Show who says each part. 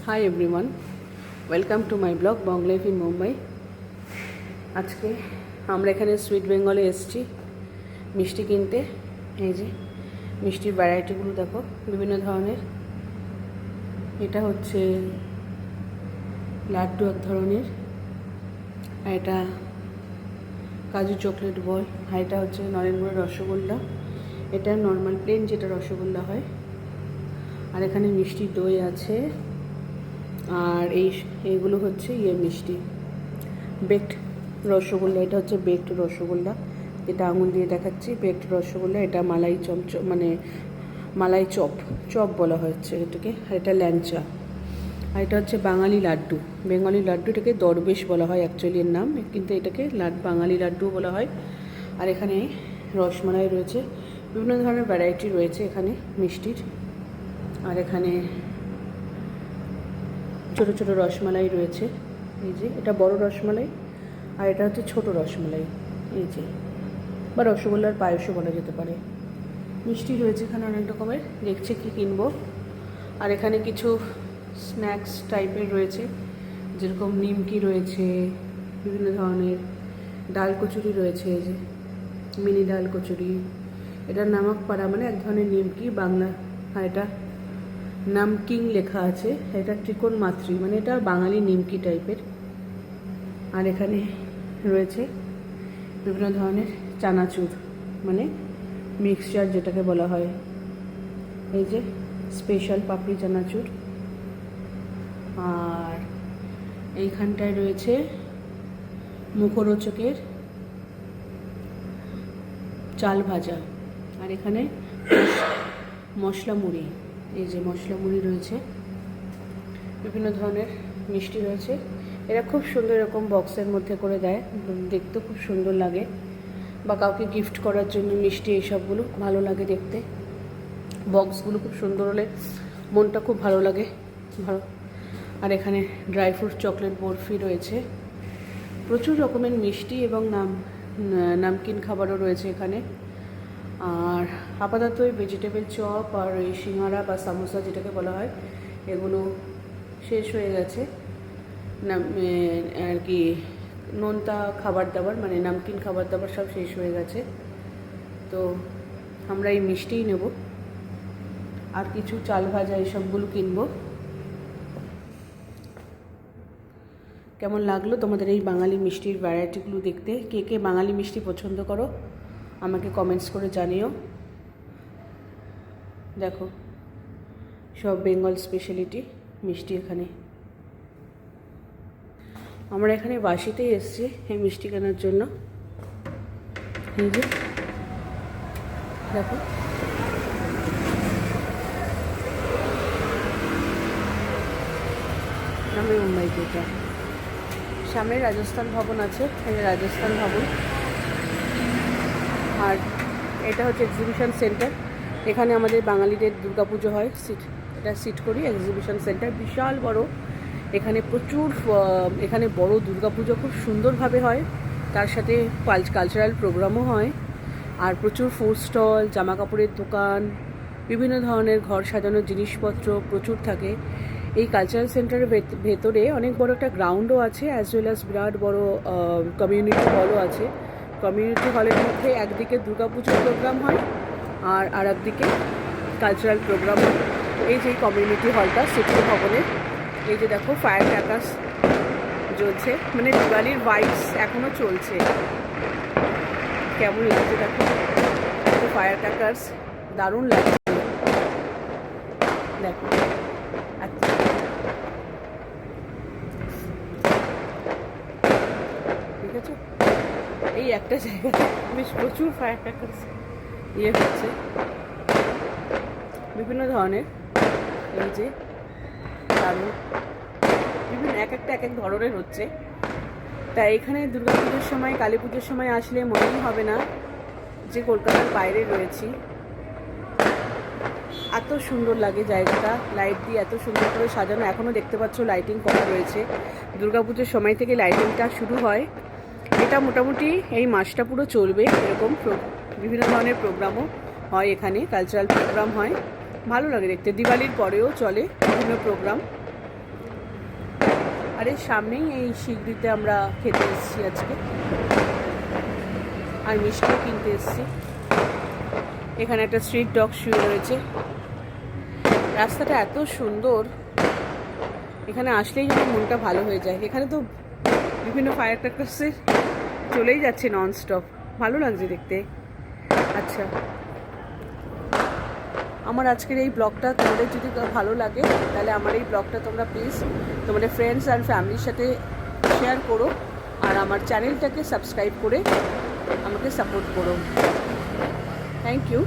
Speaker 1: Hi everyone, welcome to my blog Bong life in Mumbai. আজকে আমরা এখানে সুইট বেঙ্গলে এসেছি মিষ্টি কিনতে। এই যে মিষ্টির ভ্যারাইটিগুলো দেখো, বিভিন্ন ধরনের। এটা হচ্ছে লাড্ডু এক ধরনের, আর এটা কাজু চকলেট বল, আর এটা হচ্ছে নরেনগুড়ের রসগোল্লা। এটা নর্মাল প্লেন যেটা রসগোল্লা হয়। আর এখানে মিষ্টি দই আছে। আর এইগুলো হচ্ছে মিষ্টি বেকড রসগোল্লা। এটা হচ্ছে বেকড রসগোল্লা, যেটা আঙুল দিয়ে দেখাচ্ছি। বেকড রসগোল্লা, এটা মালাই চমচম, মানে মালাই চপ বলা হচ্ছে এটাকে। আর এটা ল্যাংচা। আর এটা হচ্ছে বাঙালি লাড্ডু, বেঙ্গলি লাড্ডু। এটাকে দরবেশ বলা হয় অ্যাকচুয়ালি এর নাম, কিন্তু এটাকে বাঙালি লাড্ডু বলা হয়। আর এখানে রসমালাই রয়েছে, বিভিন্ন ধরনের ভ্যারাইটি রয়েছে এখানে মিষ্টির। আর এখানে ছোটো ছোটো রসমালাই রয়েছে। এই যে এটা বড় রসমালাই, আর এটা হচ্ছে ছোট রসমালাই। এই যে, বা রসগোল্লার পায়েসও বলা যেতে পারে। মিষ্টি রয়েছে এখানে অনেক রকমের, দেখছে কি কিনবো। আর এখানে কিছু স্ন্যাক্স টাইপের রয়েছে, যেরকম নিমকি রয়েছে, বিভিন্ন ধরনের ডাল কচুরি রয়েছে। এই যে মিনি ডাল কচুরি, এটা নামক পাড়া, মানে এক ধরনের নিমকি বাংলা। আর এটা নামকিং লেখা আছে। এটা ত্রিকোণ মাতৃ, মানে এটা বাঙালি নিমকি টাইপের। আর এখানে রয়েছে বিভিন্ন ধরনের চানাচুর, মানে মিক্সচার যেটাকে বলা হয়। এই যে স্পেশাল পাপড়ি চানাচুর। আর এইখানটায় রয়েছে মুখরোচকের চাল ভাজা। আর এখানে মশলা মুড়ি। এই যে মশলা মুড়ি রয়েছে, বিভিন্ন ধরনের মিষ্টি রয়েছে। এরা খুব সুন্দর এরকম বক্সের মধ্যে করে দেয়, দেখতে খুব সুন্দর লাগে। বা কাউকে গিফট করার জন্য মিষ্টি এইসবগুলো ভালো লাগে দেখতে। বক্সগুলো খুব সুন্দর হলে মনটা খুব ভালো লাগে, ভালো। আর এখানে ড্রাই ফ্রুট চকলেট বরফি রয়েছে, প্রচুর রকমের মিষ্টি এবং নামকিন খাবারও রয়েছে এখানে। আর আপাতত ওই ভেজিটেবল চপ আর ওই সিঙ্গারা বা সামোসা যেটাকে বলা হয়, এগুলো শেষ হয়ে গেছে। আর কি নোনতা খাবার দাবার, মানে নামকিন খাবার দাবার সব শেষ হয়ে গেছে। তো আমরা এই মিষ্টিই নেব, আর কিছু চাল ভাজা এসবগুলো কিনবো। কেমন লাগলো তোমাদের এই বাঙালি মিষ্টির ভ্যারাইটিগুলো দেখতে? কে কে বাঙালি মিষ্টি পছন্দ করো আমাকে কমেন্টস করে জানিও। দেখো সব বেঙ্গল স্পেশালিটি মিষ্টি এখানে। আমরা এখানে বাসিতেই এসেছি এই মিষ্টি কেনার জন্য। এই যে দেখো, আমি মুম্বাইতে। এটা সামনে রাজস্থান ভবন আছে, এই রাজস্থান ভবন। আর এটা হচ্ছে এক্সিবিশন সেন্টার, এখানে আমাদের বাঙালিদের দুর্গাপুজো হয়। এটা সিটকরি এক্সিবিশন সেন্টার, বিশাল বড়। এখানে প্রচুর, এখানে বড় দুর্গাপুজো খুব সুন্দরভাবে হয়, তার সাথে কালচারাল প্রোগ্রামও হয়। আর প্রচুর ফুড স্টল, জামা কাপড়ের দোকান, বিভিন্ন ধরনের ঘর সাজানোর জিনিসপত্র প্রচুর থাকে। এই কালচারাল সেন্টারের ভেতরে অনেক বড় একটা গ্রাউন্ডও আছে, অ্যাজ ওয়েল অ্যাজ বিরাট বড় কমিউনিটি হলও আছে। কমিউনিটি হলের মধ্যে একদিকে দুর্গাপুজোর প্রোগ্রাম হয়, আর একদিকে কালচারাল প্রোগ্রাম হয়। এই যে কমিউনিটি হলটা সিটি ভবনের, এই যে দেখো ফায়ার ক্র্যাকার্স জ্বলছে, মানে দিওয়ালির ভাইবস এখনও চলছে। কেমন লাগছে দেখো, ফায়ার ক্র্যাকার্স দারুণ লাগছে। দেখো আচ্ছা, ঠিক আছে। এই একটা জায়গাতে বেশ প্রচুর ফায়ার ক্র্যাকার্স হচ্ছে, বিভিন্ন ধরনের। এই যে দারুণ, বিভিন্ন এক এক ধরনের হচ্ছে। তাই এখানে দুর্গাপুজোর সময়, কালী পুজোর সময় আসলে মনেই হবে না যে কলকাতার বাইরে রয়েছি। এত সুন্দর লাগে জায়গাটা, লাইট দিয়ে এত সুন্দর করে সাজানো। এখনও দেখতে পাচ্ছ লাইটিং করা রয়েছে। দুর্গাপুজোর সময় থেকে লাইটিংটা শুরু হয়। এটা মোটামুটি এই মাসটা পুরো চলবে। এরকম বিভিন্ন ধরনের প্রোগ্রামও হয় এখানে, কালচারাল প্রোগ্রাম হয়, ভালো লাগে দেখতে। দিওয়ালির পরেও চলে বিভিন্ন প্রোগ্রাম। আর এর সামনেই এই শিগগিরিতে আমরা খেতে এসেছি আজকে, আর মিষ্টিও কিনতে এসেছি। এখানে একটা স্ট্রিট ডগ শুয়ে রয়েছে। রাস্তাটা এত সুন্দর, এখানে আসলেই যেন মনটা ভালো হয়ে যায়। এখানে তো বিভিন্ন ফায়ার ক্র্যাকার্সে চলেই যাচ্ছে ননস্টপ, ভালো লাগছে দেখতে। আচ্ছা, আমার আজকের এই ব্লগটা তোমাদের যদি ভালো লাগে তাহলে আমার এই ব্লগটা তোমরা প্লিজ তোমাদের ফ্রেন্ডস অ্যান্ড ফ্যামিলির সাথে শেয়ার করো, আর আমার চ্যানেলটাকে সাবস্ক্রাইব করে আমাকে সাপোর্ট করো। Thank you.